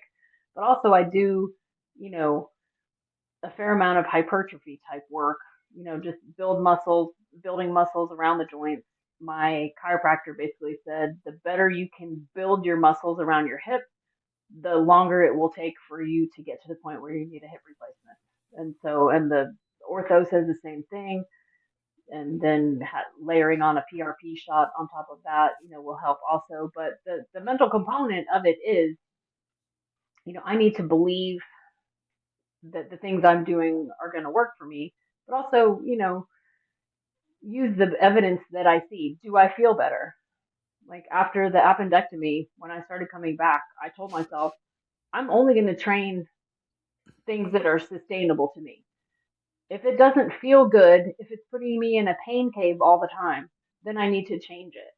But also I do, you know, a fair amount of hypertrophy type work. Just building muscles around the joints. My chiropractor basically said the better you can build your muscles around your hip, the longer it will take for you to get to the point where you need a hip replacement. And the ortho says the same thing. And then layering on a PRP shot on top of that, will help also. But the mental component of it is, I need to believe that the things I'm doing are going to work for me, but also, use the evidence that I see. Do I feel better? Like after the appendectomy, when I started coming back, I told myself, I'm only going to train things that are sustainable to me. If it doesn't feel good, if it's putting me in a pain cave all the time, then I need to change it.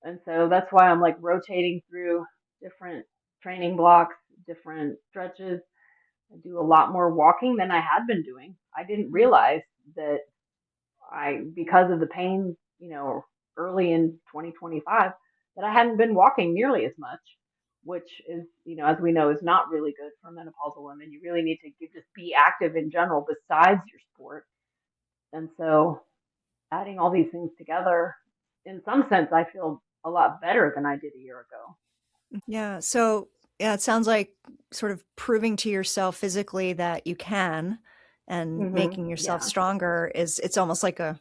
And so that's why I'm like rotating through different training blocks, different stretches. I do a lot more walking than I had been doing. I didn't realize that because of the pain, early in 2025, that I hadn't been walking nearly as much, which is, as we know, is not really good for menopausal women. You really need to just be active in general besides your sport. And so adding all these things together, in some sense, I feel a lot better than I did a year ago. Yeah. So, yeah, it sounds like sort of proving to yourself physically that you can and making yourself Yeah. stronger it's almost like a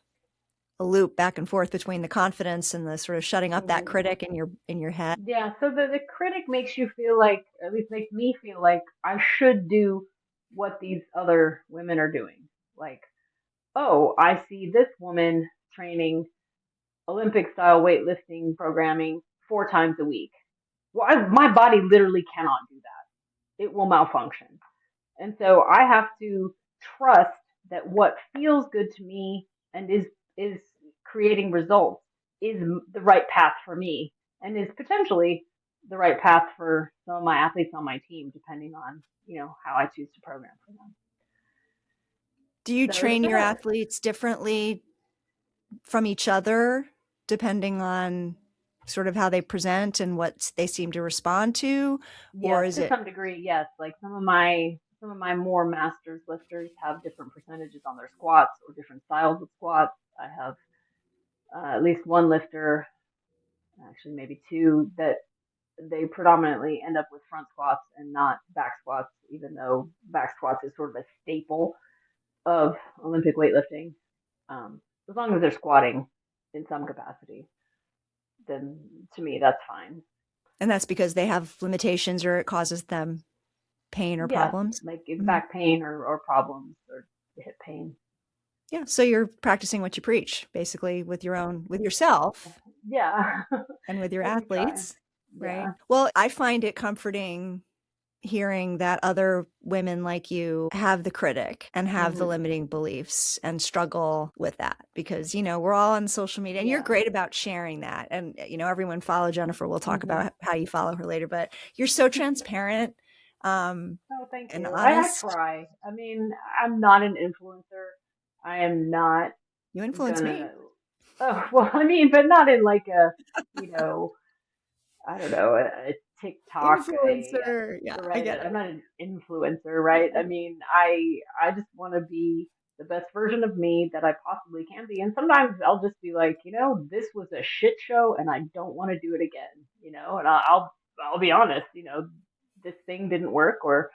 loop back and forth between the confidence and the sort of shutting up that hmm critic in your head. Yeah. So the critic makes you feel like, at least makes me feel like I should do what these other women are doing. Like, oh, I see this woman training Olympic style weightlifting programming 4 times a week. Well, my body literally cannot do that. It will malfunction. And so I have to trust that what feels good to me and is creating results is the right path for me and is potentially the right path for some of my athletes on my team, depending on, how I choose to program for them. Do you So it's train been your a, athletes differently from each other depending on sort of how they present and what they seem to respond to? Or yes, is to it some degree, yes. Like some of my more masters lifters have different percentages on their squats or different styles of squats. I have at least one lifter, actually maybe two, that they predominantly end up with front squats and not back squats, even though back squats is sort of a staple of Olympic weightlifting. As long as they're squatting in some capacity, then to me that's fine. and that's because they have limitations or it causes them pain or Yeah, problems? like Mhm. back pain or problems or hip pain. Yeah, so you're practicing what you preach basically with yourself Yeah, and with your I do try. athletes, right? Yeah. Well, I find it comforting hearing that other women like you have the critic and have the hmm limiting beliefs and struggle with that because, we're all on social media and you're Yeah. great about sharing that. And, everyone follow Jennifer. We'll talk hmm about how you follow her later, but you're so transparent, Oh, thank and you. I honest. try. I mean, I'm not an influencer. I am not You influence me. gonna. Oh, well, I mean, but not in like a, you know, I don't know, a TikTok, Influencer. Yeah, I right? get I'm it. not an influencer, right? I mean, I just want to be the best version of me that I possibly can be. And sometimes I'll just be like, this was a shit show, and I don't want to do it again, and I'll be honest, this thing didn't work, or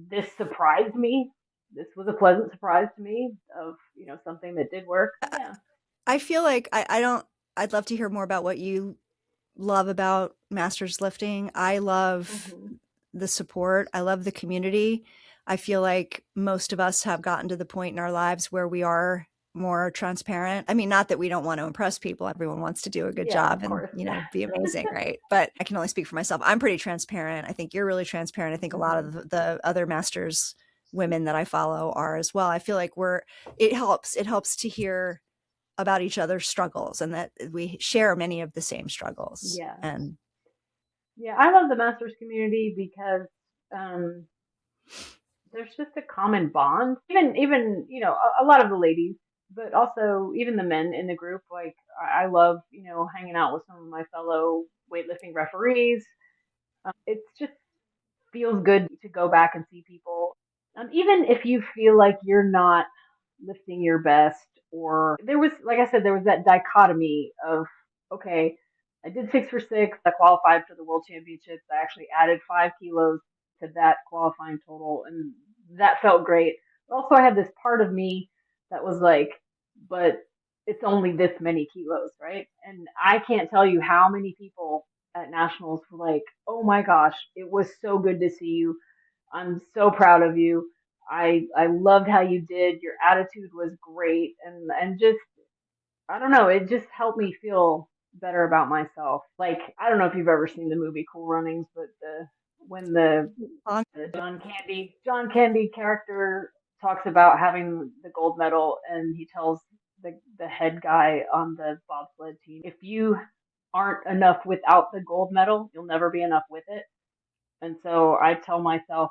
this surprised me. This was a pleasant surprise to me of, something that did work. Yeah. I feel like I don't, I'd love to hear more about what you love about masters lifting. I love hmm the support. I love the community. I feel like most of us have gotten to the point in our lives where we are more transparent. I mean, not that we don't want to impress people. Everyone wants to do a good Yeah, job of and, course. Yeah. be amazing, right? But I can only speak for myself. I'm pretty transparent. I think you're really transparent. I think a lot hmm of the other masters women that I follow are as well. I feel like it helps to hear about each other's struggles and that we share many of the same struggles. Yeah. And yeah, I love the masters community because um, there's just a common bond. Even a lot of the ladies, but also even the men in the group. Like I love hanging out with some of my fellow weightlifting referees. It's just feels good to go back and see people. Even if you feel like you're not lifting your best, or there was, like I said, there was that dichotomy of, okay, I did 6 for 6, I qualified for the world championships. I actually added 5 kilos to that qualifying total, and that felt great. But also, I had this part of me that was like, but it's only this many kilos, right? And I can't tell you how many people at nationals were like, oh my gosh, it was so good to see you. I'm so proud of you. I loved how you did. Your attitude was great, and just I don't know, it just helped me feel better about myself. Like I don't know if you've ever seen the movie Cool Runnings, but when the John Candy character talks about having the gold medal, and he tells the head guy on the bobsled team, if you aren't enough without the gold medal, you'll never be enough with it. And so I tell myself,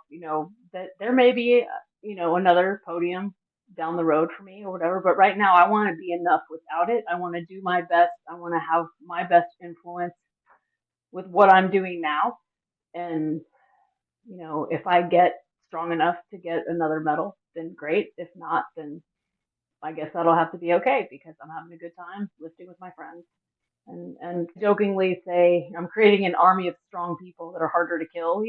that there may be, another podium down the road for me or whatever, but right now I want to be enough without it. I want to do my best. I want to have my best influence with what I'm doing now. And, if I get strong enough to get another medal, then great. If not, then I guess that'll have to be okay because I'm having a good time lifting with my friends. And jokingly say I'm creating an army of strong people that are harder to kill.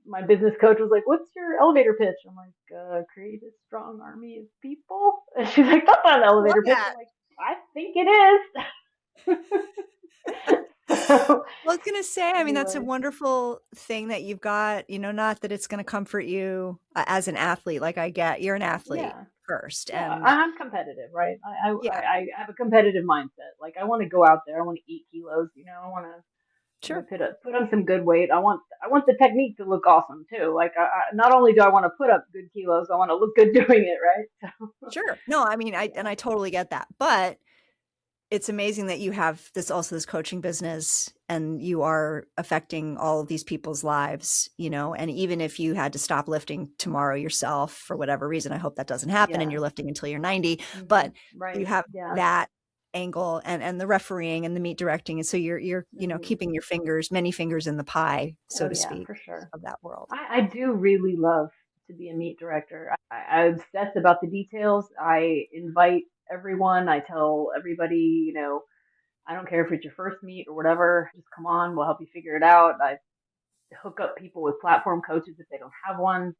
My business coach was like, "What's your elevator pitch?" I'm like, "Create a strong army of people." And she's like, "That's not an elevator pitch." I'm like, "I think it is." So, I was going to say, I mean, that's a anyway, wonderful thing that you've got, not that it's going to comfort you as an athlete. Like I get you're an athlete yeah, first. yeah, And I'm competitive, right? yeah, I have a competitive mindset. Like I want to go out there. I want to eat kilos. I want to sure. put on some good weight. I want the technique to look awesome too. Like not only do I want to put up good kilos, I want to look good doing it, right? Sure. No, I mean, Yeah. I totally get that. But it's amazing that you have this coaching business and you are affecting all of these people's lives, and even if you had to stop lifting tomorrow yourself for whatever reason, I hope that doesn't happen and Yeah. you're lifting until you're 90, but you Right. have Yeah. that angle and the refereeing and the meet directing. And so you're, hmm keeping your many fingers in the pie, so Oh to yeah, speak, for sure. of that world. I do really love to be a meet director. I obsess about the details. I invite everyone. I tell everybody, I don't care if it's your first meet or whatever. Just come on. We'll help you figure it out. I hook up people with platform coaches if they don't have one.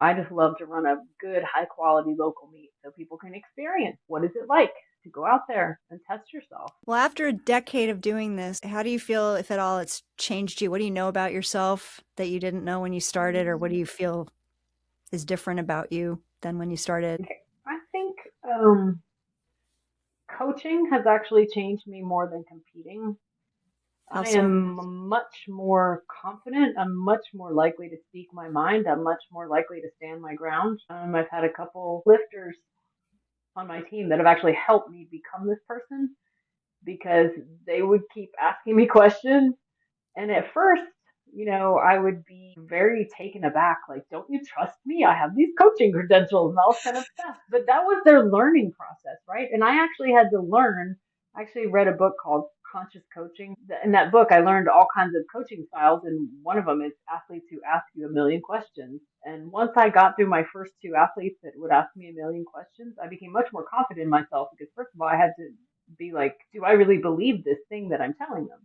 I just love to run a good, high quality local meet so people can experience what is it like to go out there and test yourself. Well, after a decade of doing this, how do you feel, if at all, it's changed you? What do you know about yourself that you didn't know when you started, or what do you feel is different about you than when you started? I think um, coaching has actually changed me more than competing. How I so? am much more confident. I'm much more likely to speak my mind. I'm much more likely to stand my ground. I've had a couple lifters on my team that have actually helped me become this person because they would keep asking me questions. And at first, I would be very taken aback, like, don't you trust me? I have these coaching credentials and all this kind of stuff. But that was their learning process, right? And I actually had to learn. I actually read a book called Conscious Coaching. In that book, I learned all kinds of coaching styles. And one of them is athletes who ask you a million questions. And once I got through my first two athletes that would ask me a million questions, I became much more confident in myself because, first of all, I had to be like, do I really believe this thing that I'm telling them?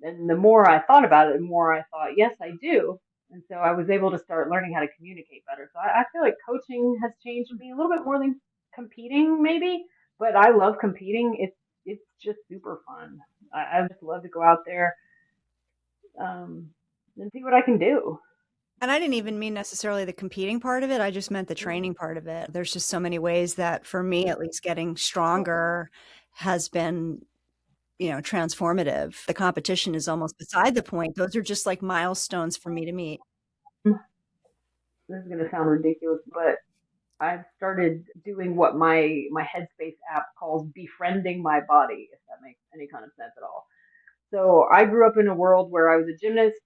And the more I thought about it, the more I thought, yes, I do. And so I was able to start learning how to communicate better. So I feel like coaching has changed me a little bit more than competing, maybe. But I love competing. It's just super fun. I just love to go out there um, and see what I can do. And I didn't even mean necessarily the competing part of it. I just meant the Mm. training part of it. There's just so many ways that, for me at least, getting stronger has been, transformative. The competition is almost beside the point. Those are just like milestones for me to meet. This is going to sound ridiculous, but I've started doing what my Headspace app calls befriending my body, if that makes any kind of sense at all. So I grew up in a world where I was a gymnast.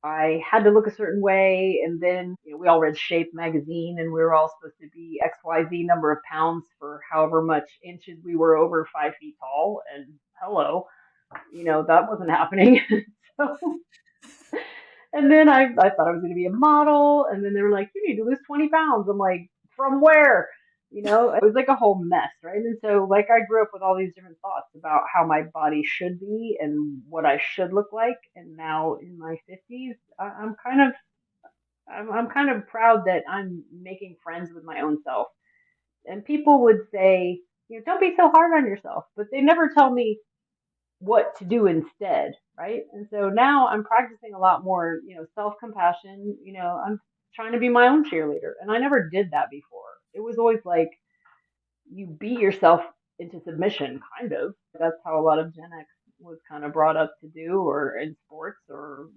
I had to look a certain way, and then we all read Shape magazine, and we were all supposed to be XYZ number of pounds for however much inches we were over 5 feet tall. And hello, that wasn't happening. So, and then I thought I was going to be a model, and then they were like, you need to lose 20 pounds. I'm like, from where? It was like a whole mess, right? And so, like, I grew up with all these different thoughts about how my body should be and what I should look like. And now in my 50s, I'm kind of proud that I'm making friends with my own self. And people would say, don't be so hard on yourself, but they never tell me what to do instead, right? And so now I'm practicing a lot more, self-compassion. I'm trying to be my own cheerleader, and I never did that before. It was always like you beat yourself into submission, kind of. That's how a lot of Gen X was kind of brought up to do, or in sports, or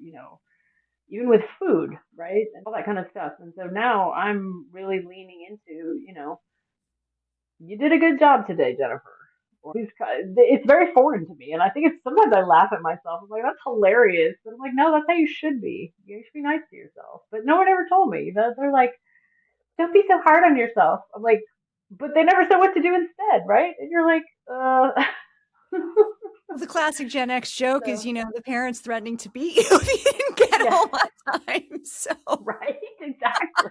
even with food, right? And all that kind of stuff. And so now I'm really leaning into, you did a good job today, Jennifer. It's very foreign to me, and I think it's sometimes I laugh at myself. I'm like, that's hilarious, but I'm like, no, that's how you should be. You should be nice to yourself. But no one ever told me that. They're like, don't be so hard on yourself. I'm like, but they never said what to do instead, right? And you're like, Well, the classic Gen X joke so, is, the parents threatening to beat you if you didn't get yeah, home on time. So right, exactly,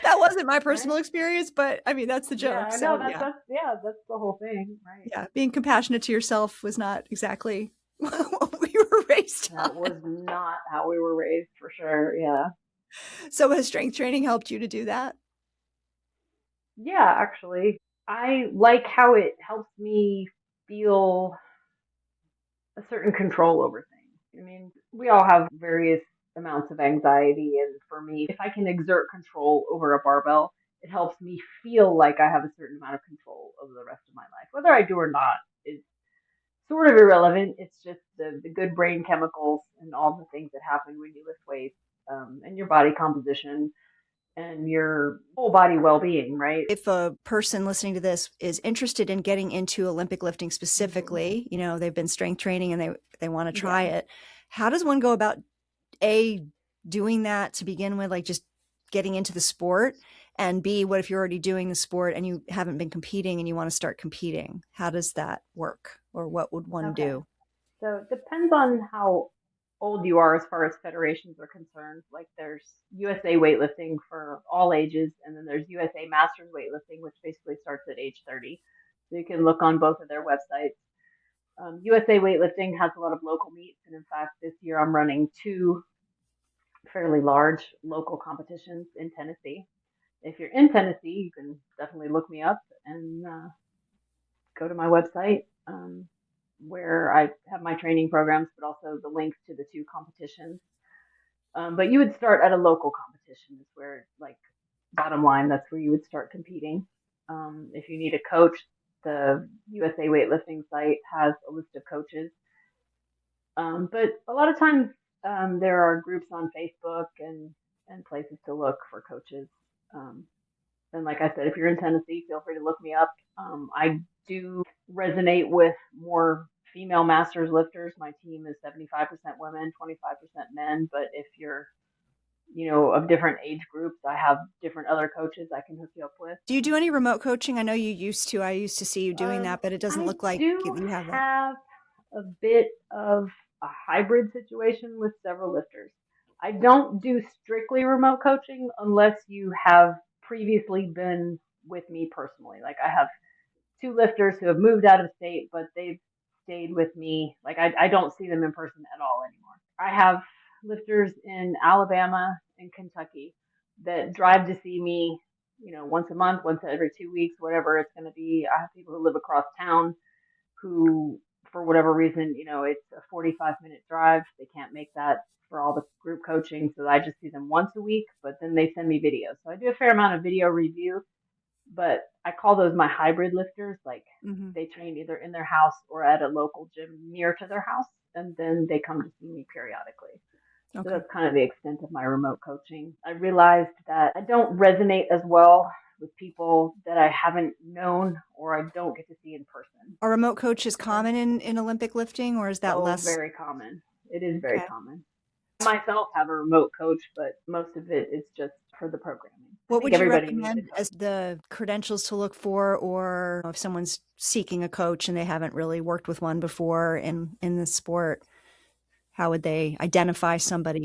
that wasn't my right. personal experience, but I mean, that's the Yeah, joke. I know So yeah, that's the whole thing, right? yeah, being compassionate to yourself was not exactly what we were raised on. That was not how we were raised, for sure. Yeah. So has strength training helped you to do that? Yeah, actually, I like how it helps me feel a certain control over things. I mean, we all have various amounts of anxiety, and for me, if I can exert control over a barbell, it helps me feel like I have a certain amount of control over the rest of my life. Whether I do or not is sort of irrelevant. It's just the good brain chemicals and all the things that happen when you lift weights, and your body composition and your whole body well-being, right? If a person listening to this is interested in getting into Olympic lifting specifically, they've been strength training and they want to try Yeah. it. How does one go about doing that to begin with, like just getting into the sport, and B, what if you're already doing the sport and you haven't been competing and you want to start competing? How does that work, or what would one Okay. do? So it depends on how old you are as far as federations are concerned. Like there's USA weightlifting for all ages, and then there's USA Masters weightlifting, which basically starts at age 30. So you can look on both of their websites. USA weightlifting has a lot of local meets, and in fact, this year I'm running two fairly large local competitions in Tennessee. If you're in Tennessee, you can definitely look me up and go to my website, where I have my training programs, but also the links to the two competitions. But you would start at a local competition, is where, like, bottom line, that's where you would start competing. If you need a coach, the USA Weightlifting site has a list of coaches. But a lot of times there are groups on Facebook and places to look for coaches. Um, and like I said, if you're in Tennessee, feel free to look me up. I do resonate with more female masters lifters. My team is 75% women, 25% men. But if you're, of different age groups, I have different other coaches I can hook you up with. Do you do any remote coaching? I know you used to. I used to see you doing that, but it doesn't I look like do you have that. have a bit of a hybrid situation with several lifters. I don't do strictly remote coaching unless you have previously been with me personally. Like I have two lifters who have moved out of state, but they've stayed with me. Like I don't see them in person at all anymore. I have lifters in Alabama and Kentucky that drive to see me, once a month, once every 2 weeks, whatever it's going to be. I have people who live across town who, for whatever reason, it's a 45-minute drive. They can't make that for all the group coaching. So I just see them once a week, but then they send me videos. So I do a fair amount of video review, but I call those my hybrid lifters. Like they train either in their house or at a local gym near to their house, and then they come to see me periodically. So Okay. that's kind of the extent of my remote coaching. I realized that I don't resonate as well with people that I haven't known or I don't get to see in person. Are remote coaches common in Olympic lifting, or is that less? Very common. It is very Okay. common. I myself have a remote coach, but most of it is just for the programming. What would you everybody needs a recommend coach. as the credentials to look for, or if someone's seeking a coach and they haven't really worked with one before in the sport, how would they identify somebody?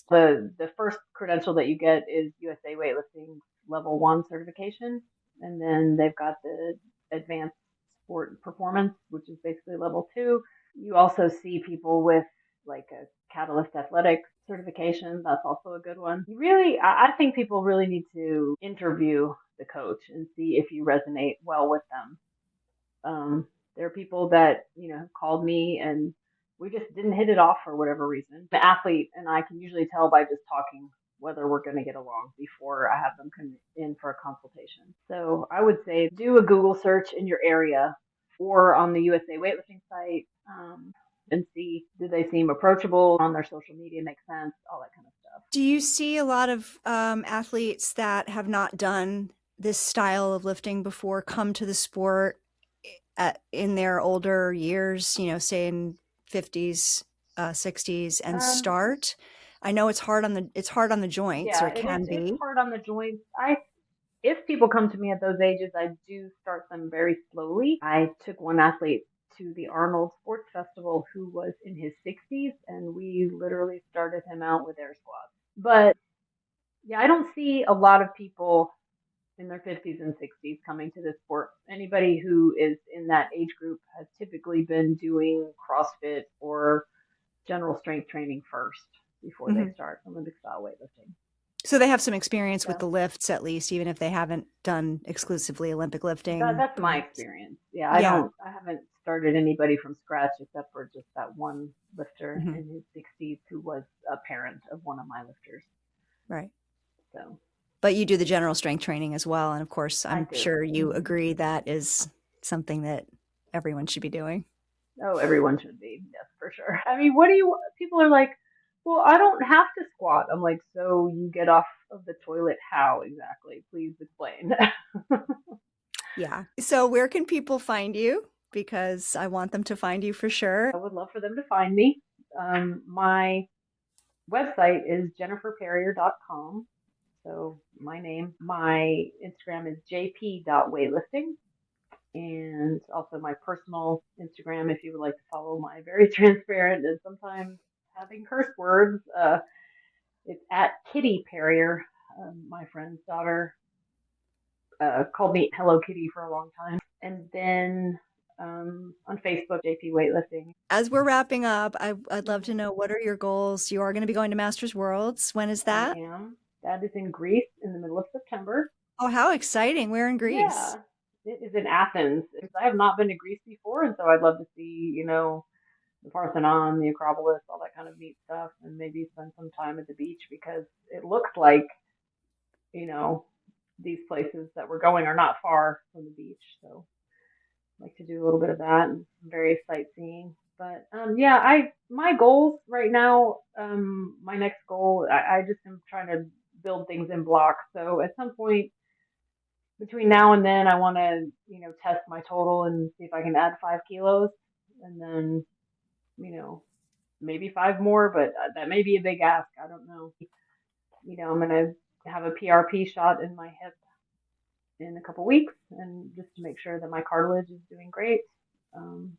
The first credential that you get is USA Weightlifting Level 1 certification, and then they've got the advanced sport performance, which is basically level 2. You also see people with like a Catalyst Athletics certification. That's also a good one. I think people really need to interview the coach and see if you resonate well with them. There are people that, have called me and we just didn't hit it off for whatever reason. The athlete and I can usually tell by just talking whether we're going to get along before I have them come in for a consultation. So I would say do a Google search in your area or on the USA Weightlifting site and see, do they seem approachable on their social media, make sense, all that kind of stuff. Do you see a lot of athletes that have not done this style of lifting before come to the sport in their older years, say in 50s, 60s, and start? I know it's hard on the joints, or it can be. It's hard on the joints. If people come to me at those ages, I do start them very slowly. I took one athlete to the Arnold Sports Festival who was in his 60s, and we literally started him out with air squats. But yeah, I don't see a lot of people in their 50s and 60s coming to this sport. Anybody who is in that age group has typically been doing CrossFit or general strength training first before they start Olympic style weightlifting. So they have some experience with the lifts, at least, even if they haven't done exclusively Olympic lifting. That's my experience. Yeah, I haven't started anybody from scratch except for just that one lifter in his 60s who was a parent of one of my lifters. Right. So. But you do the general strength training as well, and of course, I'm sure you agree that is something that everyone should be doing. Oh, everyone should be. Yes, for sure. I mean, people are like, well, I don't have to squat. I'm like, so you get off of the toilet how exactly? Please explain. Yeah. So where can people find you? Because I want them to find you for sure. I would love for them to find me. My website is jenniferperrier.com. So my name, my Instagram is jp.weightlifting. And also my personal Instagram, if you would like to follow my very transparent and sometimes having curse words, it's at Kitty Perrier. My friend's daughter called me Hello Kitty for a long time. And then on Facebook, JP Weightlifting. As we're wrapping up, I'd love to know, what are your goals? You are going to be going to Masters Worlds. When is that? I am. That is in Greece in the middle of September. Oh, how exciting. Where in Greece? Yeah, it is in Athens. I have not been to Greece before, and so I'd love to see, the Parthenon, the Acropolis, all that kind of neat stuff, and maybe spend some time at the beach because it looks like, these places that we're going are not far from the beach. So I'd like to do a little bit of that and various sightseeing. But my goals right now, my next goal, I just am trying to build things in blocks. So at some point between now and then, I want to, test my total and see if I can add 5 kilos, and then, maybe 5 more, but that may be a big ask. I don't know. I'm going to have a PRP shot in my hip in a couple weeks, and just to make sure that my cartilage is doing great. And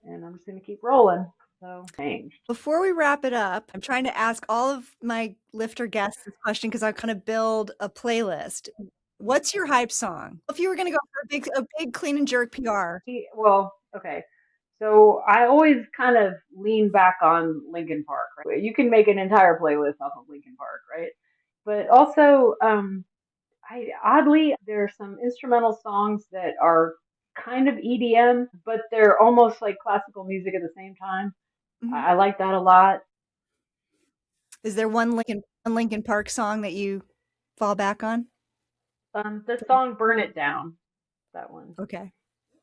I'm just going to keep rolling. So changed. Before we wrap it up, I'm trying to ask all of my lifter guests this question because I kind of build a playlist. What's your hype song? If you were going to go for a big clean and jerk PR. Well, okay. So I always kind of lean back on Linkin Park, right? You can make an entire playlist off of Linkin Park, right? But also, oddly, there are some instrumental songs that are kind of EDM, but they're almost like classical music at the same time. I like that a lot. Is there one Linkin Park song that you fall back on? The song "Burn It Down," that one. Okay.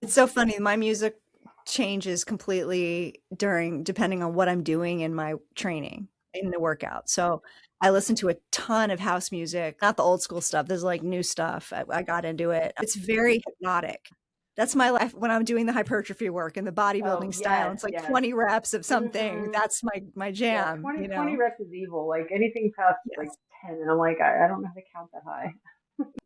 It's so funny. My music changes completely depending on what I'm doing in my training. in the workout. So I listen to a ton of house music, not the old school stuff. There's like new stuff. I got into it. It's very hypnotic. That's my life when I'm doing the hypertrophy work and the Oh, bodybuilding style. yes, It's like yes. 20 reps of something. Hmm. That's my Yeah, jam, 20 reps is evil. Like anything past like Yes. 10, and I'm like, I don't know how to count that high.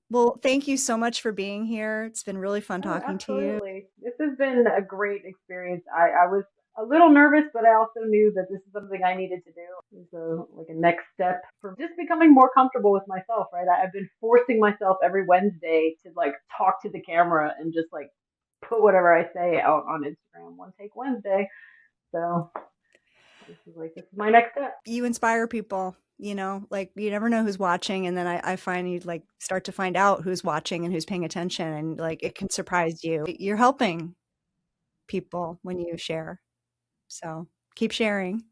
Well, thank you so much for being here. It's been really fun Oh, talking to you. absolutely. This has been a great experience. I was a little nervous, but I also knew that this is something I needed to do. It's like a next step for just becoming more comfortable with myself, right? I've been forcing myself every Wednesday to like talk to the camera and just like put whatever I say out on Instagram one take Wednesday. So this is my next step. You inspire people, like you never know who's watching. And then I find you like start to find out who's watching and who's paying attention. And like it can surprise you. You're helping people when you share. So keep sharing.